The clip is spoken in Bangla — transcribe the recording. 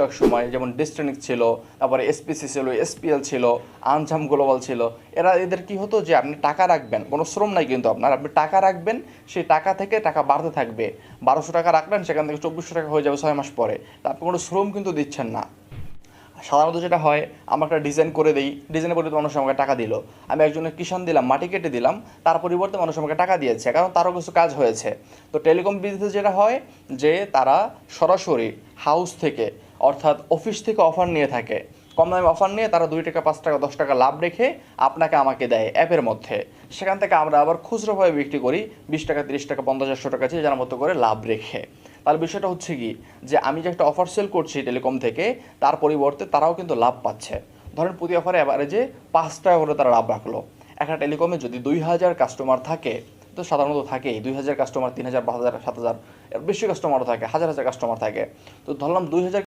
এক সময় যেমন ডিস্ট্রিক্ট ছিল, তারপরে এসপিসি ছিল, এসপিএল ছিল, আনজাম গ্লোবাল ছিল। এদের কি হতো যে আপনি টাকা রাখবেন, কোনো শ্রম নাই কিন্তু আপনি টাকা রাখবেন, সেই টাকা থেকে টাকা বাড়তে থাকবে। 1200 টাকা রাখলেন, সেখান থেকে 2400 টাকা হয়ে যাবে 6 মাস পরে। তা আপনি কোনো শ্রম কিন্তু দিচ্ছেন না। সাধারণত যেটা হয়, আমরা একটা ডিজাইন করে দিই, ডিজাইনের পরিবর্তে মানুষ আমাকে টাকা দিল। আমি একজনের কিষাণ দিলাম, মাটি কেটে দিলাম, তার পরিবর্তে মানুষ আমাকে টাকা দিয়েছে, কারণ তারও কিছু কাজ হয়েছে। তো টেলিকম বিজনেসে যেটা হয় যে তারা সরাসরি হাউস থেকে, অর্থাৎ অফিস থেকে অফার নিয়ে থাকে। কম দামে অফার নিয়ে তারা 2 টাকা, 5 টাকা, 10 টাকা লাভ রেখে আপনাকে আমাকে দেয় অ্যাপের মধ্যে। সেখান থেকে আমরা আবার খুচরোভাবে বিক্রি করি 20 টাকা, 30 টাকা, 50, 100 টাকা, যে যার মতো করে লাভ রেখে। তাহলে বিষয়টা হচ্ছে কি, যে আমি যে একটা অফার সেল করছি টেলিকম থেকে, তার পরিবর্তে তারাও কিন্তু লাভ পাচ্ছে। ধরেন প্রতি অফারে অ্যাভারেজে 5 টাকা করে তারা লাভ রাখলো। একটা টেলিকমে যদি 2000 কাস্টমার থাকে, তো সাধারণত থাকেই 2000 কাস্টমার, 3000, 5000, 7000, এর বেশি কাস্টমারও থাকে, হাজার হাজার কাস্টমার থাকে। তো ধরলাম 2000